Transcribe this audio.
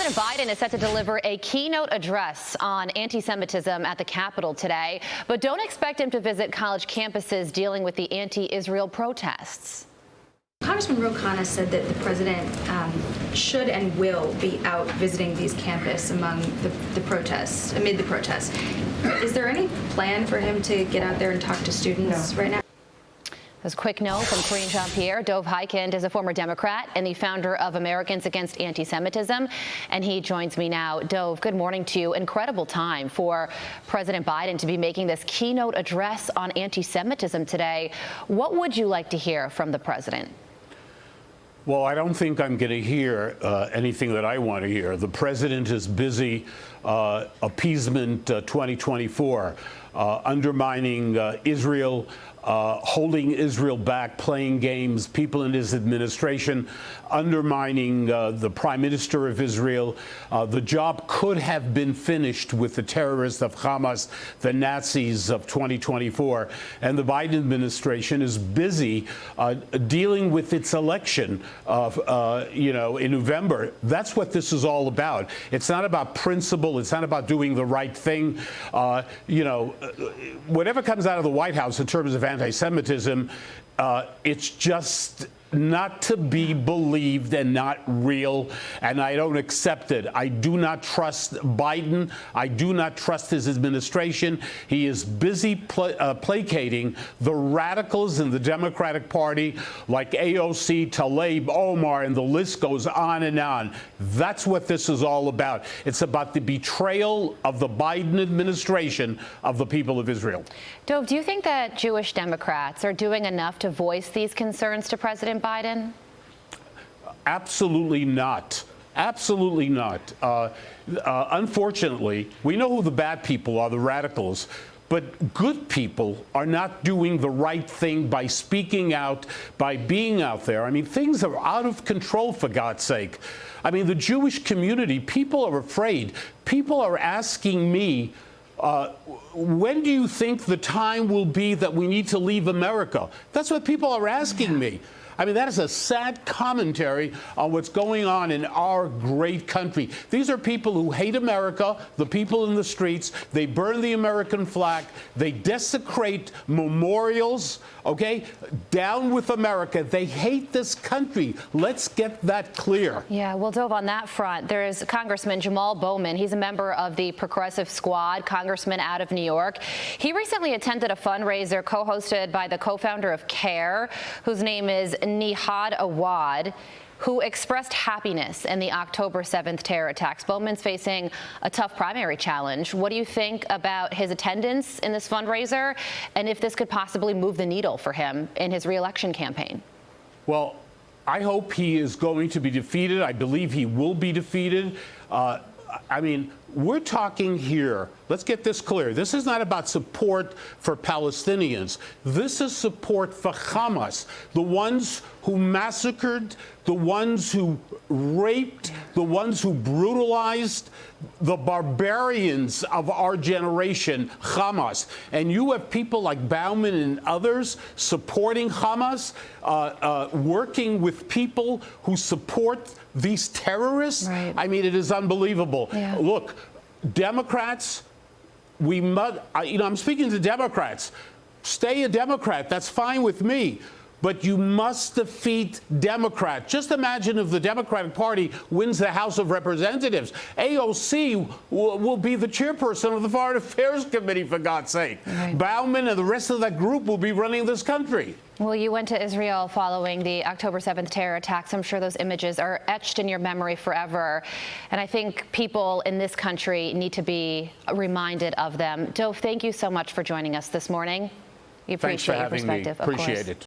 President Biden is set to deliver a keynote address on anti-Semitism at the Capitol today, but don't expect him to visit college campuses dealing with the anti-Israel protests. Congressman Ro Khanna said that the president should and will be out visiting these campuses among the protests, amid the protests. Is there any plan for him to get out there and talk to students right now? As a quick note from Karine Jean-Pierre, Dov Hikind is a former Democrat and the founder of Americans Against Antisemitism, and he joins me now. Dov, good morning to you. Incredible time for President Biden to be making this keynote address on anti-Semitism today. What would you like to hear from the president? Well, I don't think I'm going to hear anything that I want to hear. The president is busy appeasement 2024, undermining Israel, holding Israel back, playing games, people in his administration, undermining the prime minister of Israel. The job could have been finished with the terrorists of Hamas, the Nazis of 2024. And the Biden administration is busy dealing with its election, in November. That's what this is all about. It's not about principle. It's not about doing the right thing. Whatever comes out of the White House in terms of anti-Semitism, it's just not to be believed and not real, and I don't accept it. I do not trust Biden. I do not trust his administration. He is busy placating the radicals in the Democratic Party like AOC, Tlaib, Omar, and the list goes on and on. That's what this is all about. It's about the betrayal of the Biden administration of the people of Israel. Dov, do you think that Jewish Democrats are doing enough to voice these concerns to President Biden? Absolutely not. Absolutely not. Unfortunately, we know who the bad people are, the radicals. But good people are not doing the right thing by speaking out, by being out there. I mean, things are out of control, for God's sake. I mean, the Jewish community, people are afraid. People are asking me, when do you think the time will be that we need to leave America? That's what people are asking me. I mean, that is a sad commentary on what's going on in our great country. These are people who hate America, the people in the streets. They burn the American flag. They desecrate memorials, okay? Down with America. They hate this country. Let's get that clear. Yeah, well, Dov, on that front, there is Congressman Jamal Bowman. He's a member of the Progressive Squad, congressman out of New York. He recently attended a fundraiser co-hosted by the co-founder of CARE, whose name is Nihad Awad, who expressed happiness in the October 7th terror attacks. Bowman's facing a tough primary challenge. What do you think about his attendance in this fundraiser, and if this could possibly move the needle for him in his re-election campaign? Well, I hope he is going to be defeated. I believe he will be defeated. I mean, we're talking here, let's get this clear. This is not about support for Palestinians. This is support for Hamas, the ones who massacred, the ones who raped, the ones who brutalized, the barbarians of our generation, Hamas. And you have people like Bowman and others supporting Hamas, working with people who support these terrorists. Right. I mean, it is unbelievable. Yeah. Look, Democrats, we must, I'm speaking to Democrats. Stay a Democrat. That's fine with me. But you must defeat Democrats. Just imagine if the Democratic Party wins the House of Representatives. AOC will be the chairperson of the Foreign Affairs Committee, for God's sake. Right. Bowman and the rest of that group will be running this country. Well, you went to Israel following the October 7th terror attacks. I'm sure those images are etched in your memory forever. And I think people in this country need to be reminded of them. Dov, thank you so much for joining us this morning. We appreciate your perspective. Thanks for having me. Appreciate it.